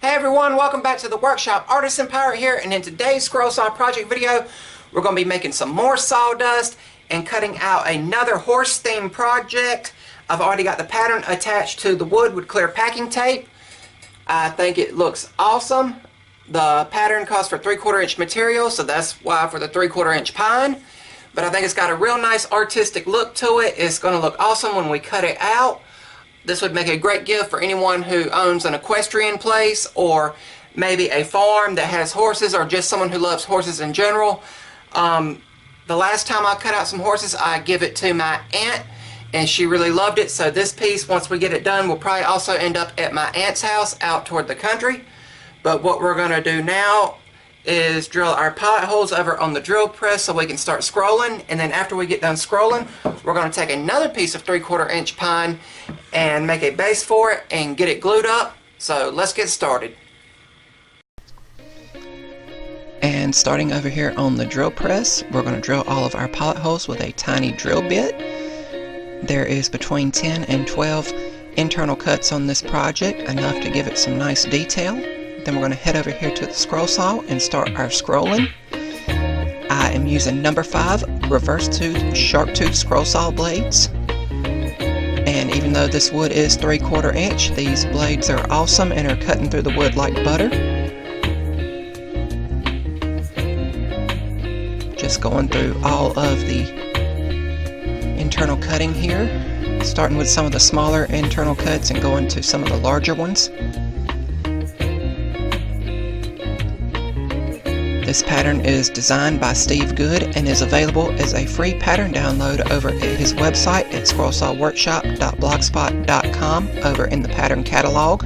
Hey everyone, welcome back to the workshop. Artisan Pirate here, and in today's scroll saw project video, we're going to be making some more sawdust and cutting out another horse theme project. I've already got the pattern attached to the wood with clear packing tape. I think it looks awesome. The pattern calls for 3/4 inch material, so that's why for the 3/4 inch pine. But I think it's got a real nice artistic look to it. It's going to look awesome when we cut it out. This would make a great gift for anyone who owns an equestrian place or maybe a farm that has horses, or just someone who loves horses in general. The last time I cut out some horses, I give it to my aunt and she really loved it. So this piece, once we get it done, will probably also end up at my aunt's house out toward the country. But what we're going to do now is drill our pilot holes over on the drill press so we can start scrolling, and then after we get done scrolling, we're going to take another piece of 3/4 inch pine and make a base for it and get it glued up. So let's get started. And starting over here on the drill press, we're going to drill all of our pilot holes with a tiny drill bit. There is between 10 and 12 internal cuts on this project, enough to give it some nice detail. Then we're going to head over here to the scroll saw and start our scrolling. I am using number 5 reverse tooth shark tooth scroll saw blades. And even though this wood is 3/4 inch, these blades are awesome and are cutting through the wood like butter. Just going through all of the internal cutting here, starting with some of the smaller internal cuts and going to some of the larger ones. This pattern is designed by Steve Good and is available as a free pattern download over at his website at scrollsawworkshop.blogspot.com over in the pattern catalog.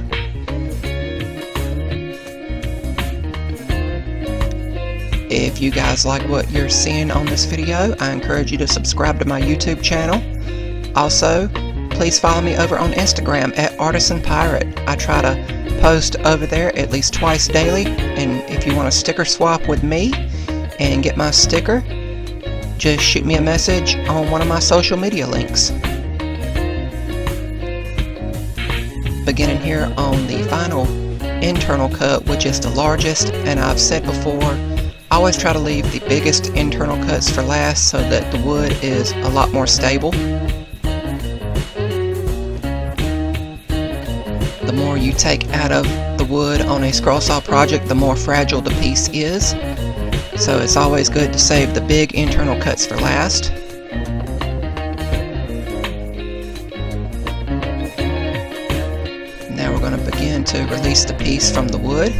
If you guys like what you're seeing on this video, I encourage you to subscribe to my YouTube channel. Also, please follow me over on Instagram at Artisan Pirate. I try to post over there at least twice daily, and if you want to sticker swap with me and get my sticker, just shoot me a message on one of my social media links. Beginning here on the final internal cut, which is the largest, and I've said before, I always try to leave the biggest internal cuts for last so that the wood is a lot more stable. The more you take out of the wood on a scroll saw project, the more fragile the piece is. So it's always good to save the big internal cuts for last. Now we're going to begin to release the piece from the wood.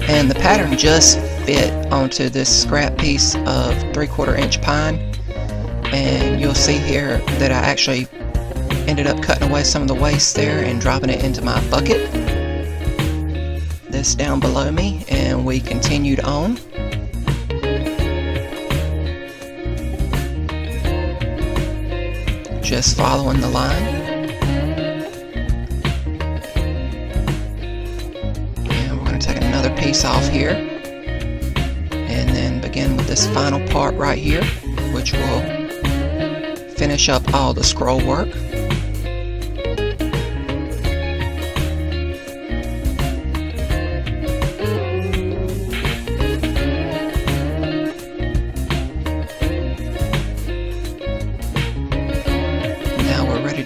And the pattern just fit onto this scrap piece of 3/4 inch pine. And you'll see here that I actually ended up cutting away some of the waste there and dropping it into my bucket. This down below me, and we continued on. Just following the line. And we're going to take another piece off here and then begin with this final part right here, which will finish up all the scroll work.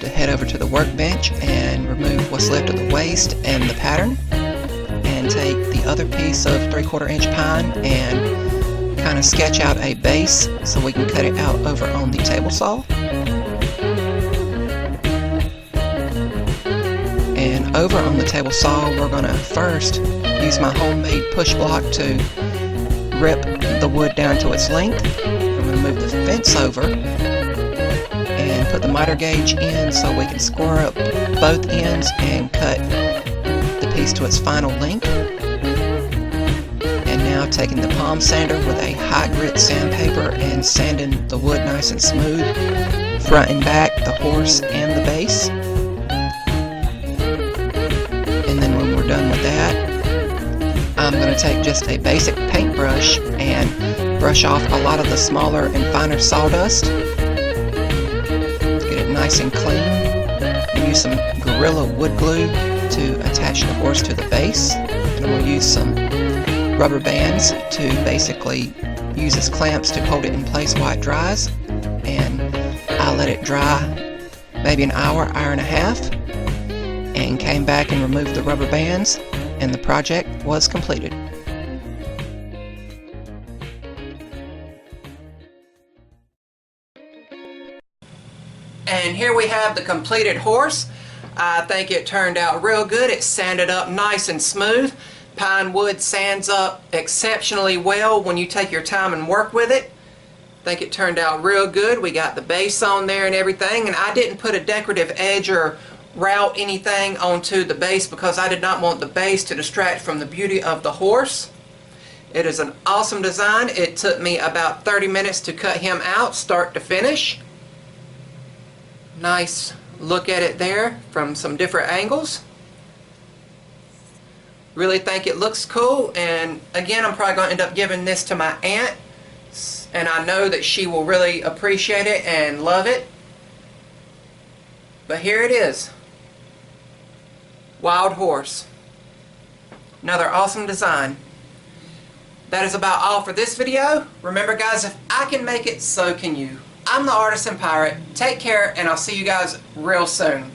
To head over to the workbench and remove what's left of the waste and the pattern, and take the other piece of 3/4 inch pine and kind of sketch out a base so we can cut it out over on the table saw. And over on the table saw, we're going to first use my homemade push block to rip the wood down to its length. I'm going to move the fence over and put the miter gauge in so we can square up both ends and cut the piece to its final length. And now taking the palm sander with a high grit sandpaper and sanding the wood nice and smooth, front and back, the horse and the base. And then when we're done with that, I'm going to take just a basic paintbrush and brush off a lot of the smaller and finer sawdust. Nice and clean. Use some Gorilla wood glue to attach the horse to the base, and I'm going to use some rubber bands to basically use as clamps to hold it in place while it dries. And I let it dry maybe an hour, hour and a half, and came back and removed the rubber bands, and the project was completed. And here we have the completed horse. I think it turned out real good. It sanded up nice and smooth. Pine wood sands up exceptionally well when you take your time and work with it. I think it turned out real good. We got the base on there and everything, and I didn't put a decorative edge or route anything onto the base because I did not want the base to distract from the beauty of the horse. It is an awesome design. It took me about 30 minutes to cut him out start to finish. Nice look at it there from some different angles. Really think it looks cool, and again, I'm probably going to end up giving this to my aunt, and I know that she will really appreciate it and love it. But here it is. Wild horse. Another awesome design. That is about all for this video. Remember guys, if I can make it, so can you. I'm the Artisan Pirate. Take care, and I'll see you guys real soon.